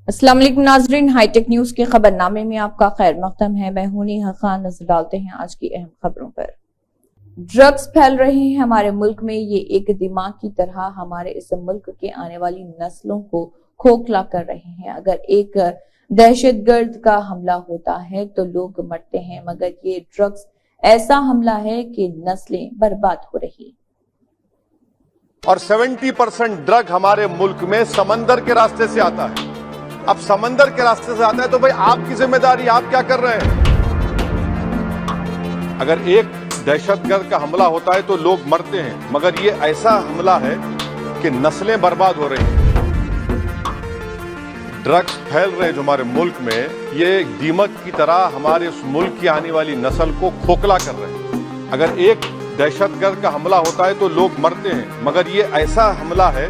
अस्सलाम वालेकुम नाजरीन, हाईटेक न्यूज के खबरनामे में आपका खैर मकदम है। मैं हूं नेहा खान। नजर डालते हैं आज की अहम खबरों पर। ड्रग्स फैल रहे हैं हमारे मुल्क में। ये एक दिमाग की तरह हमारे इस मुल्क के आने वाली नस्लों को खोखला कर रहे हैं। अगर एक दहशतगर्द का हमला होता है तो लोग मरते हैं, मगर ये ड्रग्स ऐसा हमला है कि नस्लें बर्बाद हो रही। और 70% ड्रग हमारे मुल्क में समंदर के रास्ते से आता है। अब समंदर के रास्ते से आता है तो भाई आपकी जिम्मेदारी, आप क्या कर रहे हैं? अगर एक दहशतगर्द का हमला होता है तो लोग मरते हैं, मगर ये ऐसा हमला है कि नस्लें बर्बाद हो रही हैं। ड्रग्स फैल रहे हैं जो हमारे मुल्क में, ये दीमक की तरह हमारे उस मुल्क की आने वाली नस्ल को खोखला कर रहे हैं। अगर एक दहशतगर्द का हमला होता है तो लोग मरते हैं, मगर ये ऐसा हमला है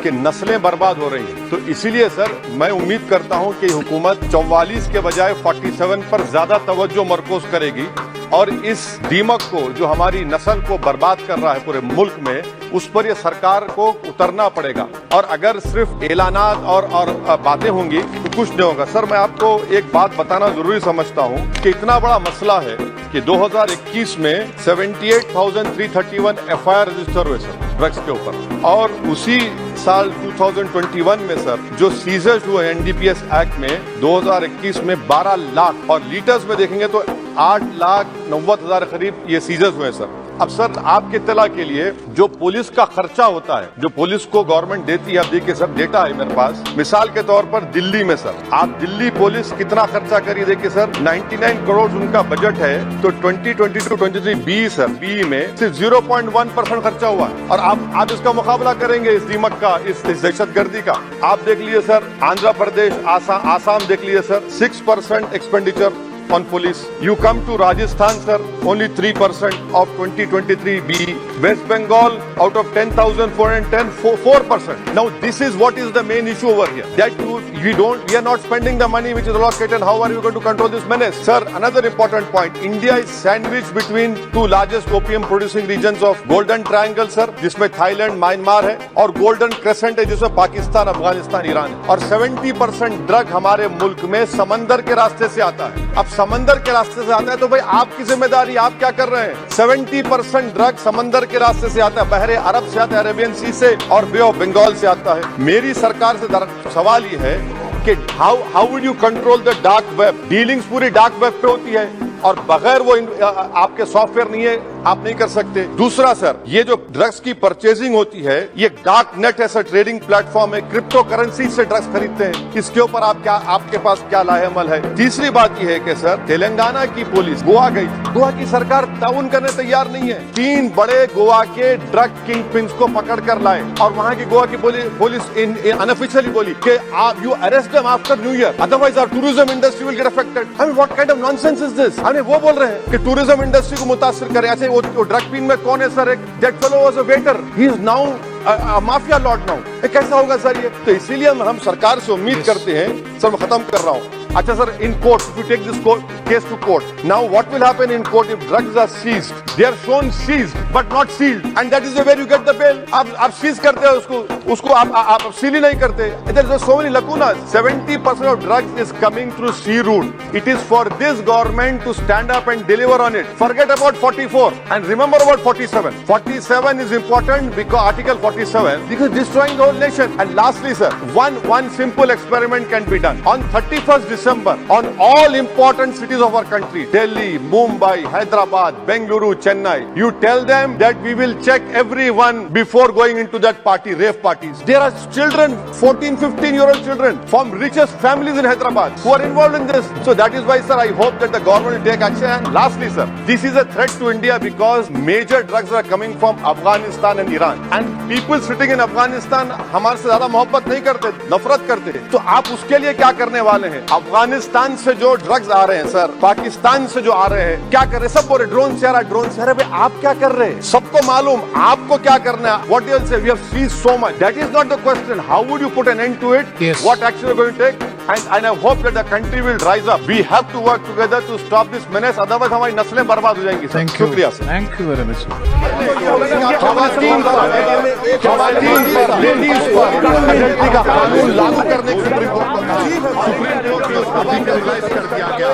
कि नस्लें बर्बाद हो रही हैं। तो इसीलिए सर मैं उम्मीद करता हूं कि हुकूमत 44 के बजाय 47 पर ज्यादा तवज्जो मरकूज करेगी और इस दीमक को जो हमारी नस्ल को बर्बाद कर रहा है पूरे मुल्क में, उस पर ये सरकार को उतरना पड़ेगा। और अगर सिर्फ ऐलानात और बातें होंगी तो कुछ नहीं होगा। सर मैं आपको एक बात बताना जरूरी समझता हूं कि इतना बड़ा मसला है कि 2021 में 78,331 FIR रजिस्टर हुए सर ड्रग्स के ऊपर, और उसी साल 2021 में सर जो सीजर्स हुए NDPS एक्ट में 2021 में 12 लाख, और लीटर्स में देखेंगे तो 8,90,000 करीब ये सीजर्स हुए सर। अब सर आपके इत्तला के लिए जो पुलिस का खर्चा होता है, जो पुलिस को गवर्नमेंट देती है, अब देखिए सर डेटा है मेरे पास, मिसाल के तौर पर दिल्ली में सर आप दिल्ली पुलिस कितना खर्चा करिए, देखिए सर 99 करोड़ उनका बजट है, तो 2022-23 बी सर बी में सिर्फ 0.1% खर्चा हुआ है। और आप इसका मुकाबला करेंगे इस दीमक का, इस दहशतगर्दी का। आप देख लीजिए सर आंध्र प्रदेश, आसाम देख लीजिए sir 6% expenditure on police. You come to Rajasthan, sir, only 3% of 2023 B. West Bengal, out of 10,410, 4%. Now, this is what is the main issue over here. That we are not spending the money which is allocated. How are you going to control this menace? Sir, another important point. India is sandwiched between two largest opium producing regions of Golden Triangle, sir, जिसमें Thailand, Myanmar है, और golden crescent है जिसमें Pakistan, Afghanistan, Iran है। और 70% drug हमारे मुल्क में समंदर के रास्ते से आता है। अब समंदर के रास्ते से आता है तो भाई आपकी जिम्मेदारी, आप क्या कर रहे हैं? 70% ड्रग समंदर के रास्ते से आता है, बहरे अरब से आता है, अरेबियन सी से और बे ऑफ बंगाल से आता है। मेरी सरकार से सवाल ये है कि how would you control the dark web? Dealings पूरी डार्क वेब पे होती है और बगैर वो आपके सॉफ्टवेयर नहीं है, आप नहीं कर सकते। दूसरा सर, ये जो ड्रग्स की परचेजिंग होती है, ये डार्क नेट है सर, ट्रेडिंग प्लेटफॉर्म है, क्रिप्टो करेंसी से ड्रग्स खरीदते हैं। इसके ऊपर आपके पास क्या लाहेमल है? तीसरी बात ये है कि सर तेलंगाना की पुलिस गोवा गई, गोवा की सरकार ताउन करने तैयार नहीं है। 3 बड़े गोवा के ड्रग किंग पिन्स को पकड़ कर लाए और वहाँ की गोवा की पुलिस अनऑफिशियली बोली कि you arrest them after New Year, otherwise our tourism industry will get affected. I mean what kind of nonsense is this? वो बोल रहे हैं कि टूरिज्म इंडस्ट्री को मुतासिर करे। ऐसे वो ड्रग पिन में कौन है सर? एक that fellow was a waiter, he is now mafia Lord now. कैसा होगा सर ये? तो इसीलिए हम सरकार से उम्मीद करते हैं, सर मैं खत्म कर रहा हूँ। अच्छा sir, in court, if you take this case to court, now what will happen in court if drugs are seized? They are shown seized but not sealed, and that is where you get the bail. आप seize करते हो उसको आप seal ही नहीं करते। There are so many lacunas. 70% of drugs is coming through sea route. It is for this government to stand up and deliver on it. Forget about 44 and remember about 47. 47 is important because Article 47 because destroying the whole nation. And lastly, sir, one simple experiment can be done on 31st December on all important cities of our country, Delhi, Mumbai, Hyderabad, Bengaluru, Chennai. You tell them that we will check everyone before going into that party, rave parties. There are children, 14, 15-year-old children from richest families in Hyderabad who are involved in this. So that is why, sir, I hope that the government will take action. And lastly, sir, this is a threat to India because major drugs are coming from Afghanistan and Iran. And people sitting in Afghanistan हमारे से ज्यादा मोहब्बत नहीं करते, नफरत करते। तो आप उसके लिए क्या करने वाले हैं? अफगानिस्तान से जो ड्रग्स आ रहे हैं सर, पाकिस्तान से जो आ रहे हैं, क्या कर रहे हैं? सब बोल रहे ड्रोन से आ रहा है, ड्रोन से आ रहा है। आप क्या कर रहे हैं? सबको मालूम आपको क्या करना है। What else? We have seized so much. That is not the question. How would you put an end to it? Yes. What action are you going to take? and I hope that the country will rise up. We have to work together to stop this menace, otherwise हमारी नस्लें बर्बाद हो जाएंगी। शुक्रिया sir. Thank you very much. Ladies पर का कानून लागू करने की सुप्रीम कोर्ट को कहा। सुप्रीम कोर्ट ने उसको रिवाइज कर दिया गया।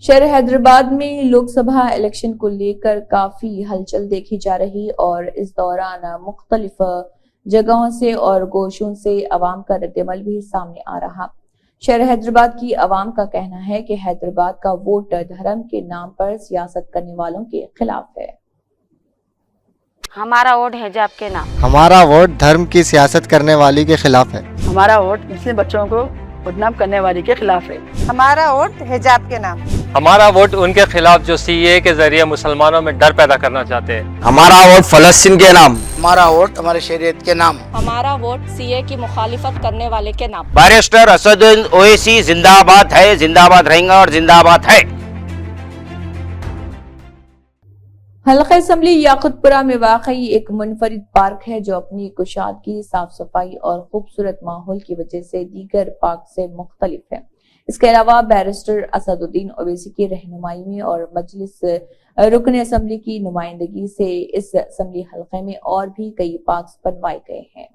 शहर हैदराबाद में लोकसभा इलेक्शन को लेकर काफी हलचल देखी जा रही और इस दौरान मुख्तलिफ जगहों से और गोशों से अवाम का रद्दअमल भी सामने आ रहा। शहर हैदराबाद की अवाम का कहना है कि हैदराबाद का वोट धर्म के नाम पर सियासत करने वालों के खिलाफ है। हमारा वोट हिजाब के नाम, हमारा वोट धर्म की सियासत करने वाली के खिलाफ है। हमारा वोट मुस्लिम बच्चों को बदनाम करने वाली के खिलाफ है। हमारा वोट हिजाब के नाम, हमारा वोट उनके खिलाफ जो सीए के जरिए मुसलमानों में डर पैदा करना चाहते हैं। हमारा वोट फलस्तीन के नाम, हमारा वोट हमारे शरीयत के नाम, हमारा वोट सीए की मुखालिफत करने वाले के नाम। बैरिस्टर असदुद्दीन ओवैसी जिंदाबाद है, जिंदाबाद रहेंगे और जिंदाबाद है। हल्का असम्बली याकुतपुरा में वाकई एक मुनफरिद पार्क है जो अपनी कुशादगी, साफ सफाई और खूबसूरत माहौल की वजह से दीगर पार्क से मुख्तलिफ है। इसके अलावा बैरिस्टर असदुद्दीन ओवैसी की रहनुमाई में और मजलिस रुकन असम्बली की नुमाइंदगी से इस असम्बली हल्के में और भी कई पार्क बनवाए गए हैं।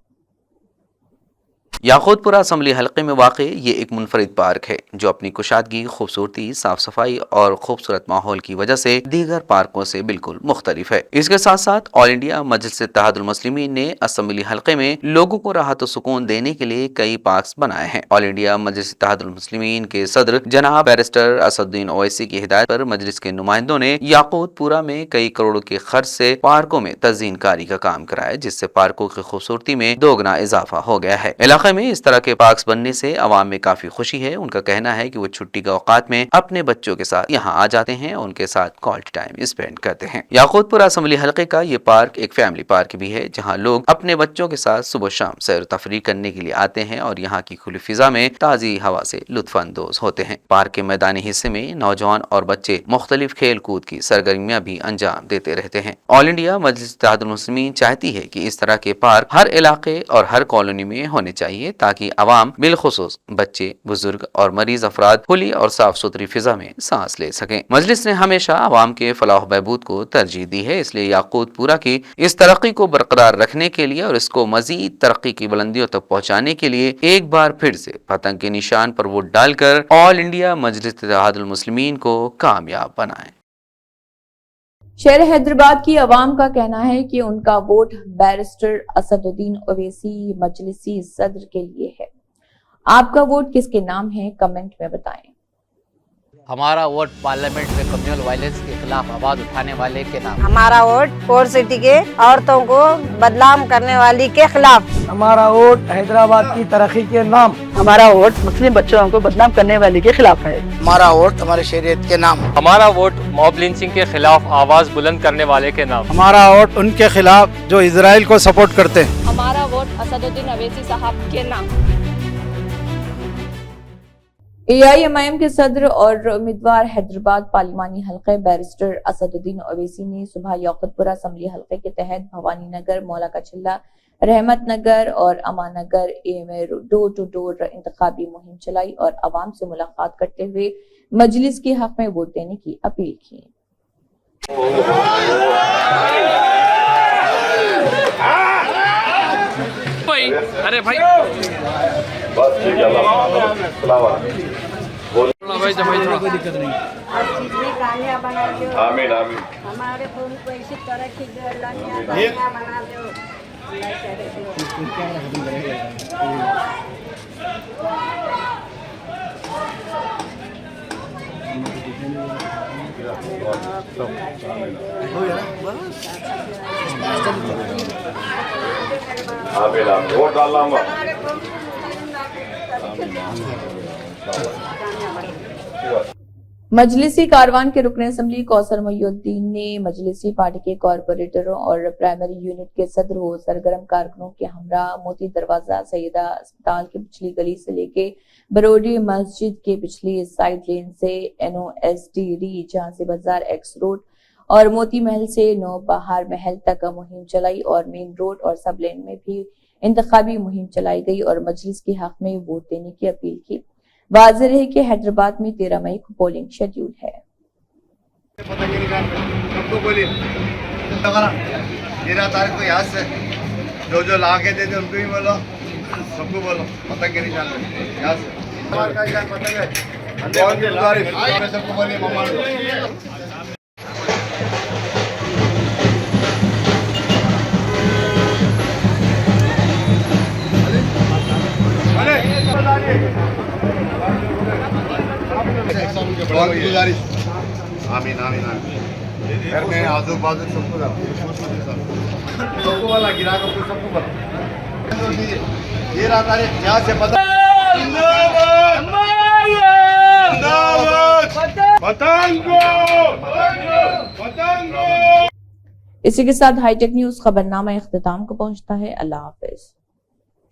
याकूतपुरा असम्बली हल्के में वाक़े ये एक मुनफरिद पार्क है जो अपनी कुशादगी, खूबसूरती, साफ सफाई और खूबसूरत माहौल की वजह से दीगर पार्कों से बिल्कुल मुख्तलिफ है। इसके साथ साथ ऑल इंडिया मजलिस इत्तेहादुल मुस्लिमीन ने असम्बली हल्के में लोगों को राहत और सुकून देने के लिए कई पार्क बनाए हैं। ऑल इंडिया मजलिस इत्तेहादुल मुस्लिमीन के सदर जनाब बैरिस्टर असदुद्दीन ओवैसी की हिदायत पर मजलिस के नुमाइंदों ने याकूतपुरा में कई करोड़ों के खर्च से पार्कों में तज़ीन कारी का काम कराया, जिससे पार्कों की खूबसूरती में दोगुना इजाफा हो गया है। इलाके में इस तरह के पार्क्स बनने से अवाम में काफी खुशी है। उनका कहना है कि वो छुट्टी के औकात में अपने बच्चों के साथ यहाँ आ जाते हैं और उनके साथ क्वालिटी टाइम स्पेंड करते हैं। याकूतपुरा असम्बली हल्के का ये पार्क एक फैमिली पार्क भी है जहाँ लोग अपने बच्चों के साथ सुबह शाम सैर तफरीह करने के लिए आते हैं और यहाँ की खुली फिजा में ताजी हवा से लुत्फानंदोज होते हैं। पार्क के मैदानी हिस्से में नौजवान और बच्चे मुख्तलिफ खेल कूद की सरगर्मियां भी अंजाम देते रहते हैं। ऑल इंडिया मजलिस इत्तेहादुल मुस्लिमीन चाहती है कि इस तरह के पार्क हर इलाके और हर कॉलोनी में होने चाहिए ताकि अवाम बिलखुसूस बच्चे, बुजुर्ग और मरीज अफराद खुली और साफ सुथरी फिजा में सांस ले सकें। मजलिस ने हमेशा अवाम के फलाह बहबूद को तरजीह दी है, इसलिए याकूतपुरा की इस तरक्की को बरकरार रखने के लिए और इसको मजीद तरक्की की बुलंदियों तक पहुँचाने के लिए एक बार फिर से पतंग के निशान पर वोट डालकर ऑल इंडिया मजलिस इत्तेहादुल मुस्लिमीन को कामयाब बनाएं। शहर हैदराबाद की अवाम का कहना है कि उनका वोट बैरिस्टर असदुद्दीन ओवैसी मजलिसी सदर के लिए है। आपका वोट किसके नाम है, कमेंट में बताएं। हमारा वोट पार्लियामेंट में कम्युनल वायलेंस के खिलाफ आवाज उठाने वाले के नाम। हमारा वोट कोर सिटी के औरतों को बदनाम करने वाली के खिलाफ। हमारा वोट हैदराबाद की तरक्की के नाम। हमारा वोट मुस्लिम बच्चों को बदनाम करने वाली के खिलाफ है। हमारा वोट हमारे शरीयत के नाम। हमारा वोट मॉब लिंचिंग के खिलाफ आवाज बुलंद करने वाले के नाम। हमारा वोट उनके खिलाफ जो इजराइल को सपोर्ट करते हैं। हमारा वोट असदुद्दीन ओवैसी साहब के नाम। AIMIM के सदर और उम्मीदवार हैदराबाद पार्लिमानी हल्के बैरिस्टर असदुद्दीन ओवैसी ने सुबह याकूतपुरा असम्बली हल्के के तहत भवानी नगर, मौला का चिल्ला, रहमत नगर और अमान नगर में डोर टू डोर इंतखाबी मुहिम चलाई और आवाम से मुलाकात करते हुए मजलिस के हक में वोट देने की अपील की। अरे भाई बस ठीक है, कोई दिक्कत नहीं। आमीन आमीन। हमारे फोन को इसी तरह की बना दो। आमीन आमीन। वोट डालना होगा। मजलिसी कारवान के रुकन असम्बली कौसर मोहिउद्दीन ने मजलिसी पार्टी के कॉरपोरेटरों और प्राइमरी यूनिट के सदर व सरगर्म कारकुनों के हमरा मोती दरवाजा, सैयदा अस्पताल की पिछली गली से लेके बरोडी मस्जिद के पिछली साइड लेन से NOSD झांसी बाजार एक्स रोड और मोती महल से नौ बहार महल तक मुहिम चलाई और मेन रोड और सब लेन में भी इंतखाबी मुहिम चलाई गई और मजलिस के हक में वोट देने की अपील की। वाज़ेह है कि हैदराबाद में 13 मई को पोलिंग शेड्यूल है। 13 तारीख को याद से जो ला के देते उनको ही बोलो, सबको बोलो पतंग के निशान पे याद से पतंग है सबको बोलिए मम्मा। आमीन आमीन आमीन। घर में आजू बाजू सबको बोला गिरा को सबको बोला 13 तारीख यहाँ से इसी के साथ हाईटेक न्यूज खबरनामा इख्तिताम को पहुंचता है। अल्लाह हाफिज।